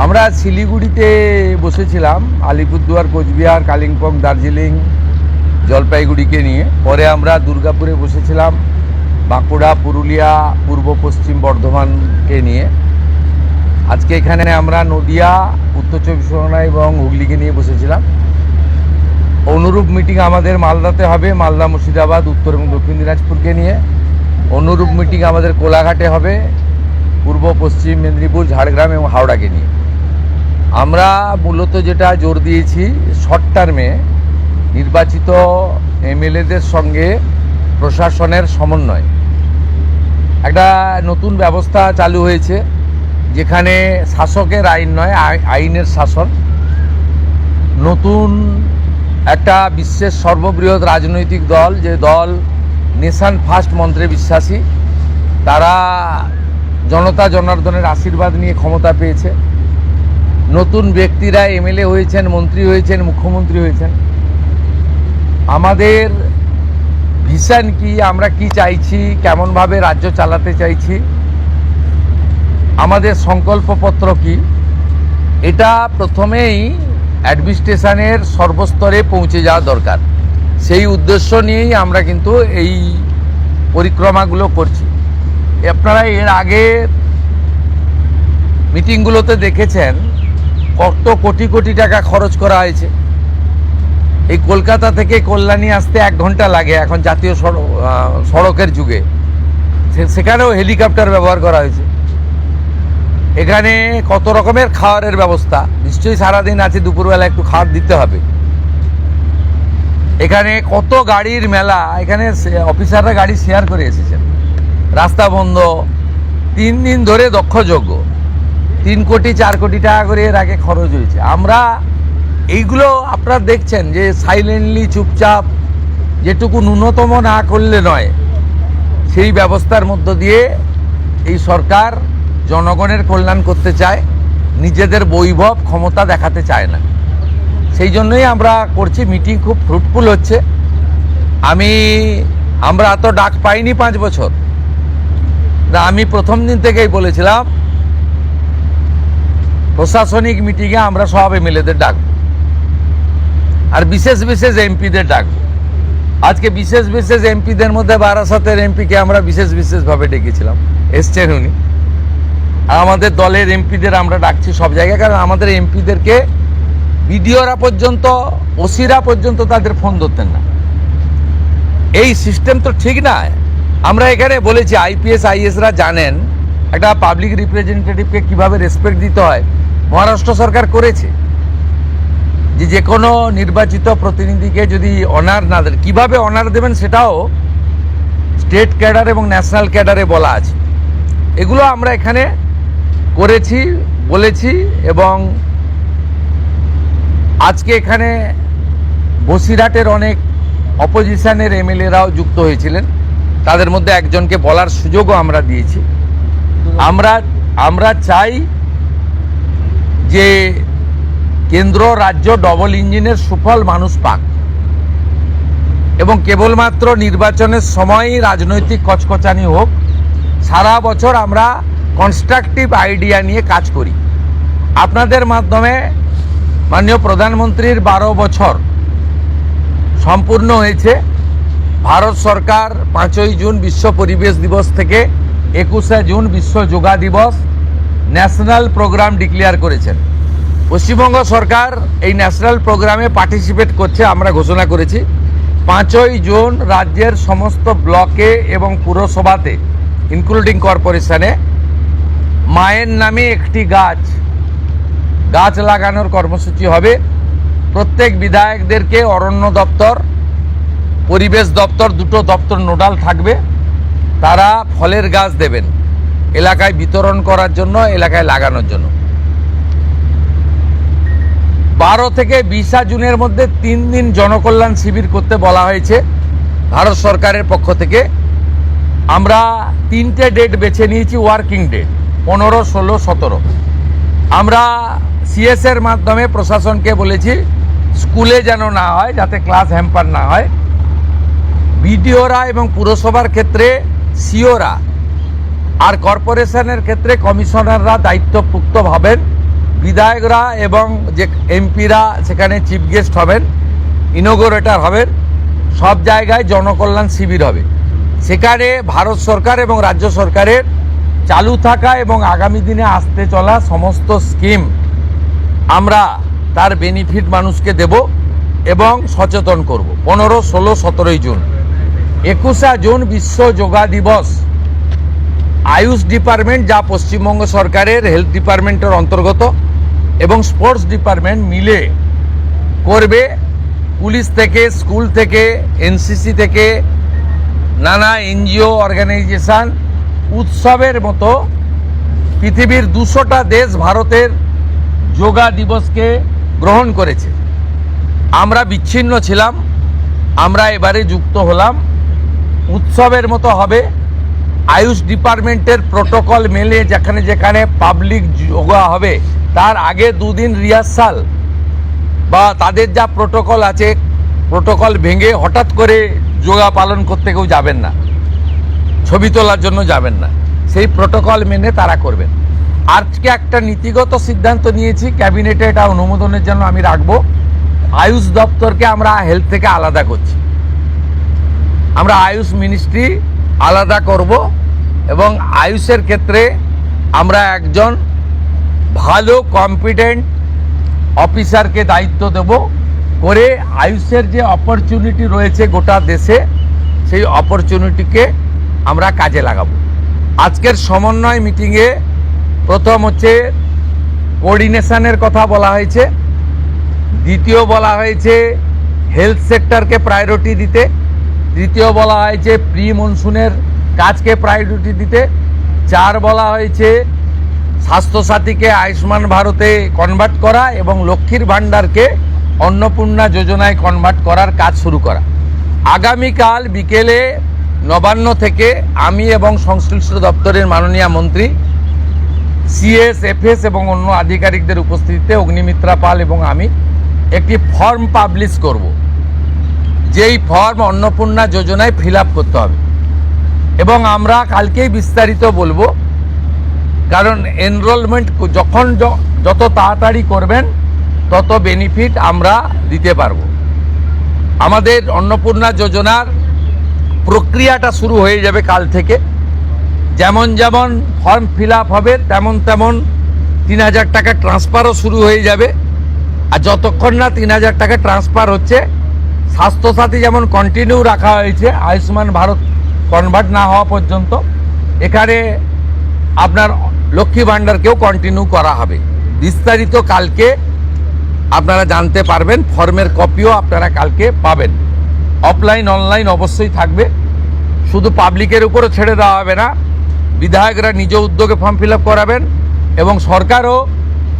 আমরা শিলিগুড়িতে বসেছিলাম আলিপুরদুয়ার, কোচবিহার, কালিম্পং, দার্জিলিং, জলপাইগুড়িকে নিয়ে। পরে আমরা দুর্গাপুরে বসেছিলাম বাঁকুড়া, পুরুলিয়া, পূর্ব পশ্চিম বর্ধমানকে নিয়ে। আজকে এখানে আমরা নদিয়া, উত্তর চব্বিশ পরগনা এবং হুগলিকে নিয়ে বসেছিলাম। অনুরূপ মিটিং আমাদের মালদাতে হবে, মালদা, মুর্শিদাবাদ, উত্তর এবং দক্ষিণ দিনাজপুরকে নিয়ে। অনুরূপ মিটিং আমাদের কোলাঘাটে হবে, পূর্ব পশ্চিম মেদিনীপুর, ঝাড়গ্রাম এবং হাওড়াকে নিয়ে। আমরা মূলত যেটা জোর দিয়েছি, শর্ট টার্মে নির্বাচিত এমএলএদের সঙ্গে প্রশাসনের সমন্বয়। একটা নতুন ব্যবস্থা চালু হয়েছে, যেখানে শাসকের আইন নয়, আইনের শাসন। নতুন একটা বিশ্বের সর্ববৃহৎ রাজনৈতিক দল, যে দল নেশন ফার্স্ট মন্ত্রে বিশ্বাসী, তারা জনতা জনার্দনের আশীর্বাদ নিয়ে ক্ষমতা পেয়েছে। নতুন ব্যক্তিরা এমএলএ হয়েছেন, মন্ত্রী হয়েছেন, মুখ্যমন্ত্রী হয়েছেন। আমাদের ভিশন কি, আমরা কি চাইছি, কেমনভাবে রাজ্য চালাতে চাইছি, আমাদের সংকল্পপত্র কি, এটা প্রথমেই অ্যাডমিনিস্ট্রেশনের সর্বস্তরে পৌঁছে যাওয়া দরকার। সেই উদ্দেশ্য নিয়েই আমরা কিন্তু এই পরিক্রমাগুলো করছি। আপনারা এর আগে মিটিংগুলোতে দেখেছেন কত কোটি কোটি টাকা খরচ করা হয়েছে। এই কলকাতা থেকে কল্যাণী আসতে 1 ঘন্টা লাগে এখন জাতীয় সড়কের যুগে, সেখানেও হেলিকপ্টার ব্যবহার করা হয়েছে। এখানে কত রকমের খাওয়ারের ব্যবস্থা, নিশ্চয়ই সারাদিন আছে, দুপুরবেলা একটু খাবার দিতে হবে। এখানে কত গাড়ির মেলা, এখানে অফিসাররা গাড়ি শেয়ার করে এসেছেন। রাস্তা বন্ধ, 3 দিন ধরে দক্ষযজ্ঞ, 3 কোটি 4 কোটি টাকা করে এর আগে খরচ হয়েছে। আমরা এইগুলো আপনারা দেখছেন যে সাইলেন্টলি, চুপচাপ, যেটুকু ন্যূনতম না করলে নয়, সেই ব্যবস্থার মধ্য দিয়ে এই সরকার জনগণের কল্যাণ করতে চায়, নিজেদের বৈভব ক্ষমতা দেখাতে চায় না। সেই জন্যই আমরা করছি। মিটিং খুব ফ্রুটফুল হচ্ছে। আমরা এত ডাক পাইনি 5 বছর। আমি প্রথম দিন থেকেই বলেছিলাম প্রশাসনিক মিটিংয়ে আমরা সব এমএলএদের ডাকবো, আর বিশেষ বিশেষ এমপিদের ডাকবো। আজকে বিশেষ বিশেষ এমপিদের মধ্যে বারাসাতের এমপিকে আমরা বিশেষ বিশেষভাবে ডেকেছিলাম, এসছেন উনি। আর আমাদের দলের এমপিদের আমরা ডাকছি সব জায়গায়, কারণ আমাদের এমপিদেরকে বিডিওরা পর্যন্ত, ওসিরা পর্যন্ত তাদের ফোন ধরতেন না। এই সিস্টেম তো ঠিক না। আমরা এখানে বলেছি, আইপিএস আইএসরা জানেন একটা পাবলিক রিপ্রেজেন্টেটিভকে কিভাবে রেসপেক্ট দিতে হয়। মহারাষ্ট্র সরকার করেছে, যে কোনো নির্বাচিত প্রতিনিধিকে যদি অনার না দেন, কীভাবে অনার দেবেন সেটাও স্টেট ক্যাডার এবং ন্যাশনাল ক্যাডারে বলা আছে। এগুলো আমরা এখানে করেছি, বলেছি। এবং আজকে এখানে বসিরহাটের অনেক অপোজিশনের এমএলএরাও যুক্ত হয়েছিলেন, তাদের মধ্যে একজনকে বলার সুযোগও আমরা দিয়েছি। আমরা চাই যে কেন্দ্র রাজ্য ডবল ইঞ্জিনের সুফল মানুষ পাক, এবং কেবলমাত্র নির্বাচনের সময়ই রাজনৈতিক কচকচানি হোক। সারা বছর আমরা কনস্ট্রাকটিভ আইডিয়া নিয়ে কাজ করি। আপনাদের মাধ্যমে মাননীয় প্রধানমন্ত্রীর 12 বছর সম্পূর্ণ হয়েছে। ভারত সরকার 5ই জুন বিশ্ব পরিবেশ দিবস থেকে 21শে জুন বিশ্ব যোগা দিবস ন্যাশনাল প্রোগ্রাম ডিক্লেয়ার করেছেন। পশ্চিমবঙ্গ সরকার এই ন্যাশনাল প্রোগ্রামে পার্টিসিপেট করছে, আমরা ঘোষণা করেছি। 5ই জুন রাজ্যের সমস্ত ব্লকে এবং পুরসভাতে, ইনক্লুডিং কর্পোরেশনে, মায়ের নামে একটি গাছ লাগানোর কর্মসূচি হবে। প্রত্যেক বিধায়কদেরকে অরণ্য দপ্তর, পরিবেশ দপ্তর, দুটো দপ্তর নোডাল থাকবে। তারা ফলের গাছ দেবেন এলাকায় বিতরণ করার জন্য, এলাকায় লাগানোর জন্য। 12 থেকে 20 জুনের মধ্যে 3 দিন জনকল্যাণ শিবির করতে বলা হয়েছে ভারত সরকারের পক্ষ থেকে। আমরা 3টে ডেট বেছে নিয়েছি, ওয়ার্কিং ডেট 15, 16, 17। আমরা সিএসের মাধ্যমে প্রশাসনকে বলেছি স্কুলে যেন না হয়, যাতে ক্লাস হ্যাম্পার না হয়। বিডিওরা এবং পুরসভার ক্ষেত্রে সিওরা, আর কর্পোরেশনের ক্ষেত্রে কমিশনাররা দায়িত্বপ্রাপ্ত হবেন। বিধায়করা এবং যে এমপিরা সেখানে চিফ গেস্ট হবেন, ইনোগোরেটর হবেন, সব জায়গায় জনকল্যাণ শিবির হবে। সেখানে ভারত সরকার এবং রাজ্য সরকারের চালু থাকা এবং আগামী দিনে আসতে চলা সমস্ত স্কিম আমরা তার বেনিফিট মানুষকে দেব এবং সচেতন করব। 15, 16, 17 জুন, 21শে জুন বিশ্ব যোগা দিবস। আয়ুষ ডিপার্টমেন্ট, যা পশ্চিমবঙ্গ সরকারের হেলথ ডিপার্টমেন্টের অন্তর্গত, এবং স্পোর্টস ডিপার্টমেন্ট মিলে করবে। পুলিশ থেকে, স্কুল থেকে, এনসিসি থেকে, নানা এনজিও অর্গানাইজেশন উৎসবের মতো পৃথিবীর 200টা দেশ ভারতের যোগা দিবসকে গ্রহণ করেছে। আমরা বিচ্ছিন্ন ছিলাম, আমরা এবারে যুক্ত হলাম। উৎসবের মতো হবে। আয়ুষ ডিপার্টমেন্টের প্রোটোকল মেলে যেখানে যেখানে পাবলিক যোগা হবে তার আগে 2 দিন রিহার্সাল বা তাদের যা প্রোটোকল আছে, প্রোটোকল ভেঙে হঠাৎ করে যোগা পালন করতে কেউ যাবেন না, ছবি তোলার জন্য যাবেন না, সেই প্রোটোকল মেনে তারা করবেন। আজকে একটা নীতিগত সিদ্ধান্ত নিয়েছি, ক্যাবিনেটে এটা অনুমোদনের জন্য আমি রাখবো। আয়ুষ দপ্তরকে আমরা হেলথ থেকে আলাদা করছি। আমরা আয়ুষ মিনিস্ট্রি আলাদা করব এবং আয়ুষের ক্ষেত্রে আমরা একজন ভালো কম্পিটেন্ট অফিসারকে দায়িত্ব দেব করে আয়ুষের যে অপরচুনিটি রয়েছে গোটা দেশে, সেই অপরচুনিটিকে আমরা কাজে লাগাবো। আজকের সমন্বয় মিটিংয়ে প্রথম হচ্ছে কোঅর্ডিনেশনের কথা বলা হয়েছে, দ্বিতীয় বলা হয়েছে হেলথ সেক্টরকে প্রায়োরিটি দিতে, তৃতীয় বলা হয়েছে প্রি মনসুনের কাজকে প্রায়োরিটি দিতে, 4 বলা হয়েছে স্বাস্থ্যসাথীকে আয়ুষ্মান ভারতে কনভার্ট করা এবং লক্ষ্মীর ভাণ্ডারকে অন্নপূর্ণা যোজনায় কনভার্ট করার কাজ শুরু করা। আগামীকাল বিকেলে নবান্ন থেকে আমি এবং সংশ্লিষ্ট দপ্তরের মাননীয় মন্ত্রী, সিএস, এফএস এবং অন্য আধিকারিকদের উপস্থিতিতে অগ্নিমিত্রা পাল এবং আমি একটি ফর্ম পাবলিশ করব, যেই ফর্ম অন্নপূর্ণা যোজনায় ফিল আপ করতে হবে। এবং আমরা কালকেই বিস্তারিত বলবো, কারণ এনরোলমেন্ট যখন যত তাড়াতাড়ি করবেন তত বেনিফিট আমরা দিতে পারবো। আমাদের অন্নপূর্ণা যোজনার প্রক্রিয়াটা শুরু হয়ে যাবে কাল থেকে। যেমন যেমন ফর্ম ফিল আপ হবে তেমন তেমন 3000 টাকা ট্রান্সফারও শুরু হয়ে যাবে। আর যতক্ষণ না 3000 টাকা ট্রান্সফার হচ্ছে, স্বাস্থ্যসাথী যেমন কন্টিনিউ রাখা হয়েছে আয়ুষ্মান ভারত কনভার্ট না হওয়া পর্যন্ত, এখানে আপনার লক্ষ্মী ভাণ্ডারকেও কন্টিনিউ করা হবে। বিস্তারিত কালকে আপনারা জানতে পারবেন, ফর্মের কপিও আপনারা কালকে পাবেন। অফলাইন অনলাইন অবশ্যই থাকবে, শুধু পাবলিকের উপরে ছেড়ে দেওয়া হবে না, বিধায়করা নিজ উদ্যোগে ফর্ম ফিল আপ করাবেন এবং সরকারও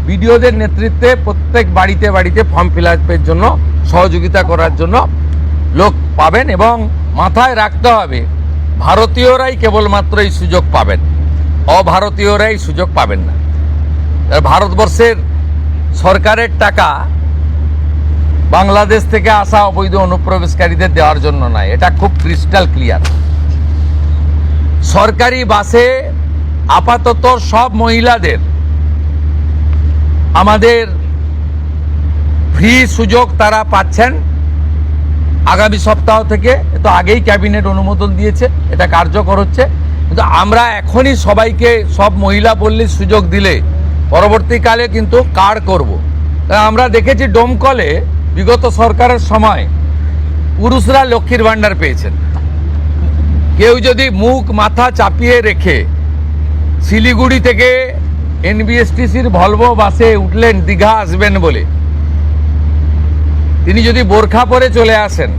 বিডিওদের নেতৃত্বে প্রত্যেক বাড়িতে বাড়িতে ফর্ম ফিল আপের জন্য সহযোগিতা করার জন্য লোক পাবেন। এবং মাথায় রাখতে হবে, ভারতীয়রাই কেবলমাত্র এই সুযোগ পাবেন, অভারতীয়রাই সুযোগ পাবেন না। ভারতবর্ষের সরকারের টাকা বাংলাদেশ থেকে আসা অবৈধ অনুপ্রবেশকারীদের দেওয়ার জন্য নয়, এটা খুব ক্রিস্টাল ক্লিয়ার। সরকারি বাসে আপাতত সব মহিলাদের আমাদের ফ্রি সুযোগ তারা পাচ্ছেন আগামী সপ্তাহ থেকে। তো আগেই ক্যাবিনেট অনুমোদন দিয়েছে, এটা কার্যকর হচ্ছে। কিন্তু আমরা এখনই সবাইকে, সব মহিলা বললে সুযোগ দিলে পরবর্তীকালে কিন্তু কার্ড করব। আমরা দেখেছি ডোমকলে বিগত সরকারের সময় পুরুষরা লক্ষ্মীর ভাণ্ডার পেয়েছেন। কেউ যদি মুখ মাথা চাপিয়ে রেখে শিলিগুড়ি থেকে এনবিএসটিসির ভলভো বাসে উঠলেন দীঘা আসবেন বলে, তিনি যদি বোরখা পরে চলে আসেন,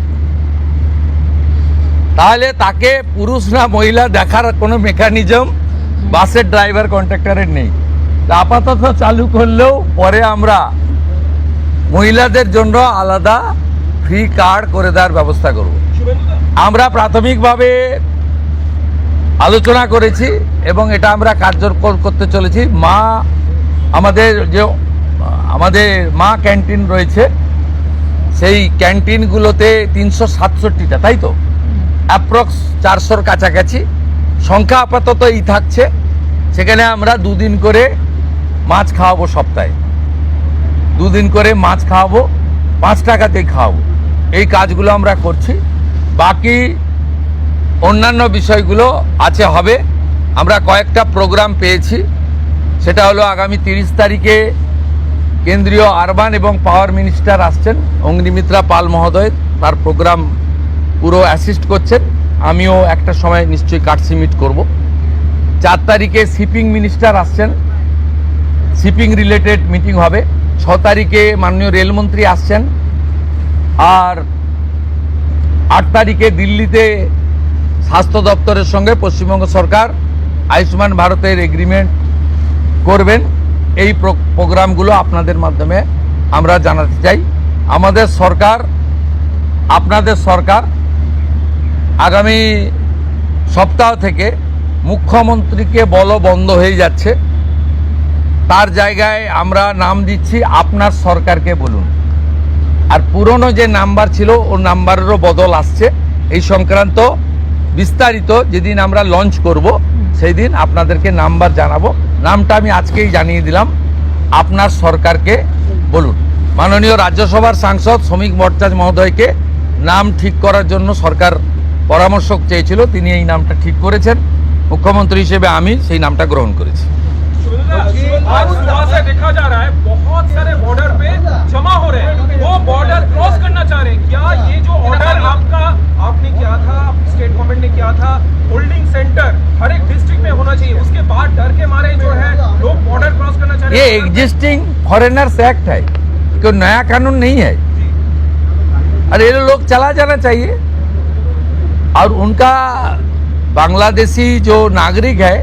তাহলে তাকে পুরুষ না মহিলা দেখার কোনো মেকানিজম বাসের ড্রাইভার কন্ট্রাক্টরের নেই। আপাতত চালু করলেও পরে আমরা মহিলাদের জন্য আলাদা ফ্রি কার্ড করে দেওয়ার ব্যবস্থা করব। আমরা প্রাথমিকভাবে আলোচনা করেছি এবং এটা আমরা কার্যকর করতে চলেছি। আমাদের মা ক্যান্টিন রয়েছে, সেই ক্যান্টিনগুলোতে 367টা, তাই তো, অ্যাপ্রক্স 400-র কাছাকাছি সংখ্যা আপাতত এই থাকছে। সেখানে আমরা 2 দিন করে মাছ খাওয়াবো সপ্তাহে। 2 দিন করে মাছ খাওয়াবো, 5 টাকাতেই খাওয়াবো। এই কাজগুলো আমরা করছি। বাকি অন্যান্য বিষয়গুলো আছে, হবে। আমরা কয়েকটা প্রোগ্রাম পেয়েছি, সেটা হলো আগামী 30 তারিখে কেন্দ্রীয় আরবান এবং পাওয়ার মিনিস্টার আসছেন, অগ্নিমিত্রা পাল মহোদয়, তার প্রোগ্রাম পুরো অ্যাসিস্ট করছেন। আমিও একটা সময় নিশ্চয়ই কাটসি মিট করব। 4 তারিখে শিপিং মিনিস্টার আসছেন, শিপিং রিলেটেড মিটিং হবে। 6 তারিখে মাননীয় রেলমন্ত্রী আসছেন। আর 8 তারিখে দিল্লিতে স্বাস্থ্য দপ্তরের সঙ্গে পশ্চিমবঙ্গ সরকার আয়ুষ্মান ভারতের এগ্রিমেন্ট করবেন। এই প্রোগ্রামগুলো আপনাদের মাধ্যমে আমরা জানাতে চাই। আমাদের সরকার, আপনাদের সরকার আগামী সপ্তাহ থেকে মুখ্যমন্ত্রীকে বন্ধ হয়ে যাচ্ছে, তার জায়গায় আমরা নাম দিচ্ছি আপনার সরকারকে বলুন। আর পুরনো যে নাম্বার ছিল ও নাম্বারেরও বদল আসছে। এই সংক্রান্ত বিস্তারিত যেদিন আমরা লঞ্চ করব সেই দিন আপনাদেরকে নাম্বার জানাবো। নামটা আমি আজকেই জানিয়ে দিলাম, আপনার সরকারকে বলুন। মাননীয় রাজ্যসভার সাংসদ শ্রমিক ভট্টাচার্য মহোদয়কে নাম ঠিক করার জন্য সরকার পরামর্শ চেয়েছিল, তিনি এই নামটা ঠিক করেছেন। মুখ্যমন্ত্রী হিসেবে আমি সেই নামটা গ্রহণ করেছি। आज सुबह से देखा जा रहा है बहुत सारे बॉर्डर पे जमा हो रहे हैं, वो बॉर्डर क्रॉस करना चाह रहे हैं। क्या ये जो ऑर्डर आपने किया था, स्टेट गवर्नमेंट ने किया था, होल्डिंग सेंटर हर एक डिस्ट्रिक्ट में होना चाहिए, उसके बाद डर के मारे जो है लोग बॉर्डर क्रॉस करना चाह रहे ये हैं? एग्जिस्टिंग फॉरेनर्स एक्ट है, कोई नया कानून नहीं है। और ये लोग चला जाना चाहिए। और उनका बांग्लादेशी जो नागरिक है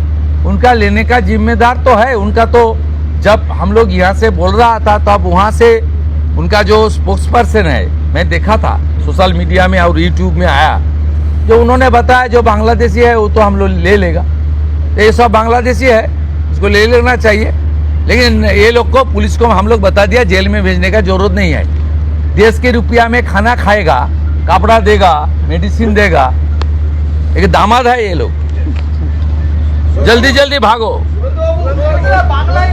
उनका लेने का जिम्मेदार तो है उनका। तो जब हम लोग यहाँ से बोल रहा था तब वहाँ से उनका जो स्पोक्स पर्सन है, मैं देखा था सोशल मीडिया में और यूट्यूब में आया, जो उन्होंने बताया जो बांग्लादेशी है वो तो हम लोग ले लेगा। तो ये सब बांग्लादेशी है, इसको ले लेना चाहिए। लेकिन ये लोग को, पुलिस को हम लोग बता दिया जेल में भेजने का जरूरत नहीं है। देश के रुपया में खाना खाएगा, कपड़ा देगा, मेडिसिन देगा। एक दामाद है ये लोग। जल्दी जल्दी भागो,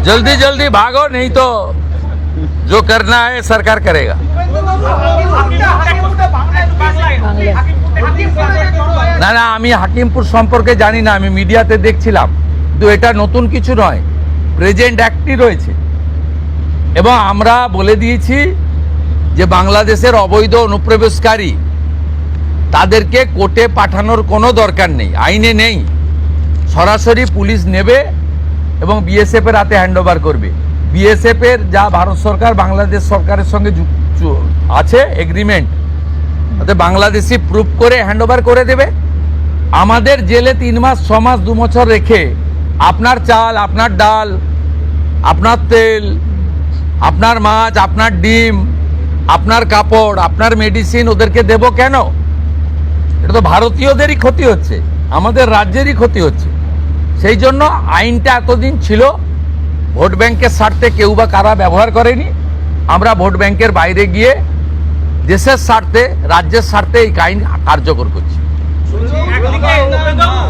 जल्दी जल्दी भागो, नहीं तो जो करना है सरकार करेगा। না না, আমি হাকিমপুর সম্পর্কে জানি না, আমি মিডিয়াতে দেখছিলাম। কিন্তু এটা নতুন কিছু নয়, প্রেজেন্ট অ্যাক্টই রয়েছে। এবং আমরা বলে দিয়েছি যে বাংলাদেশের অবৈধ অনুপ্রবেশকারী তাদেরকে কোর্টে পাঠানোর কোনো দরকার নেই, আইনে নেই। সরাসরি পুলিশ নেবে এবং বিএসএফ এর হাতে হ্যান্ডওভার করবে। বিএসএফ এর যা ভারত সরকার বাংলাদেশ সরকারের সঙ্গে আছে এগ্রিমেন্ট, তাতে বাংলাদেশি প্রুফ করে হ্যান্ডওভার করে দেবে। আমাদের জেলে 3 মাস 6 মাস 2 বছর রেখে আপনার চাল, আপনার ডাল, আপনার তেল, আপনার মাছ, আপনার ডিম, আপনার কাপড়, আপনার মেডিসিন ওদেরকে দেব কেন? এটা তো ভারতীয়দেরই ক্ষতি হচ্ছে, আমাদের রাজ্যেরই ক্ষতি হচ্ছে। সেই জন্য আইনটা এতদিন ছিল ভোট ব্যাংকের স্বার্থে কেউ বা কারা ব্যবহার করেনি। আমরা ভোট ব্যাংকের বাইরে গিয়ে দেশের স্বার্থে, রাজ্যের স্বার্থে এই আইন কার্যকর করছি।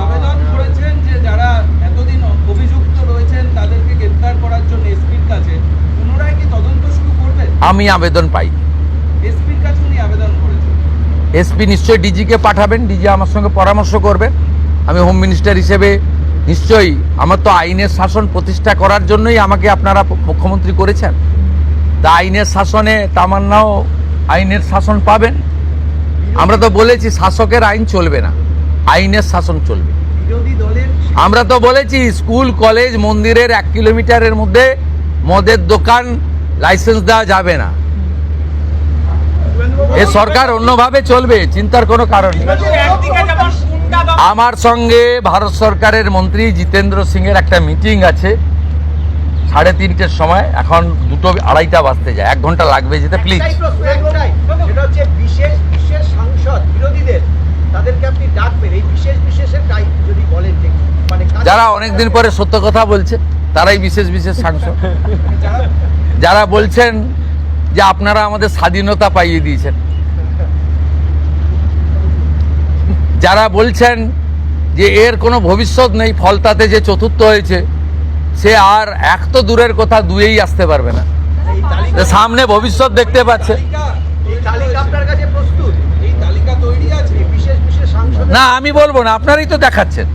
আবেদন করেছেন যে যারা এতদিন অভিযুক্ত রয়েছেন তাদেরকে গ্রেফতার করার জন্য এসপির কাছে, পুনরায় কি তদন্ত শুরু করবেন? আমি আবেদন পাই, এসপির কাছে উনি আবেদন করেছেন। এসপি নিশ্চয়ই ডিজিকে পাঠাবেন, ডিজি আমার সঙ্গে পরামর্শ করবেন। আমি হোম মিনিস্টার হিসেবে নিশ্চয়ই, আমার তো আইনের শাসন প্রতিষ্ঠা করার জন্যই আমাকে আপনারা মুখ্যমন্ত্রী করেছেন। তা আইনের শাসনে তামান্নাও আইনের শাসন পাবেন। আমরা তো বলেছি শাসকের আইন চলবে না, আইনের শাসন চলবে। বিরোধী দলের আমরা তো বলেছি স্কুল, কলেজ, মন্দিরের 1 কিলোমিটারের মধ্যে মদের দোকান লাইসেন্স দেওয়া যাবে না। এ সরকার অন্যভাবে চলবে, চিন্তার কোনো কারণ নেই। আমার সঙ্গে ভারত সরকারের মন্ত্রী জিতেন্দ্র সিং এর একটা মিটিং আছে 3:30টার সময়। এখন 2:30 বাজতে যায়, 1 ঘন্টা লাগবে যেতে। প্লিজ, সেটা হচ্ছে বিশেষ বিশেষ সাংসদ বিরোধীদের, তাদেরকে আপনি ডাকবেন। এই বিশেষ বিশেষের টাইপ যদি বলেন যে মানে যারা অনেকদিন পরে সত্য কথা বলছে তারাই বিশেষ বিশেষ সাংসদ। যারা বলছেন যে আপনারা আমাদের স্বাধীনতা পাইয়ে দিয়েছেন, যারা বলছেন যে এর কোনো ভবিষ্যৎ নেই, ফলতাতে যে চতুর্থ হয়েছে সে আর 1 তো দূরের কথা 2-এই আসতে পারবে না। যে সামনে ভবিষ্যৎ দেখতে পাচ্ছে। এই তালিকা আপনার কাছে প্রস্তুত? এই তালিকা তৈরি আছে। এই বিশেষ বিশেষ সাংসদ না আমি বলবো না, আপনারাই তো দেখাচ্ছেন।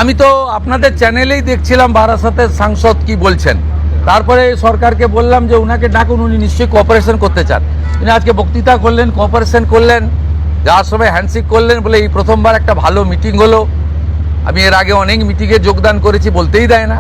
আমি তো আপনাদের চ্যানেলেই দেখছিলাম বারাসাতের সাংসদ কি বলছেন, তারপরে সরকারকে বললাম যে উনাকে ডাকুন, উনি নিশ্চয়ই কোঅপারেশন করতে চান। উনি আজকে বক্তৃতা করলেন, কোঅপারেশন করলেন, যাওয়ার সময় হ্যান্ডশেক করলেন, বলে এই প্রথমবার একটা ভালো মিটিং হলো। আমি এর আগে অনেক মিটিংয়ে যোগদান করেছি, বলতেই দেয় না।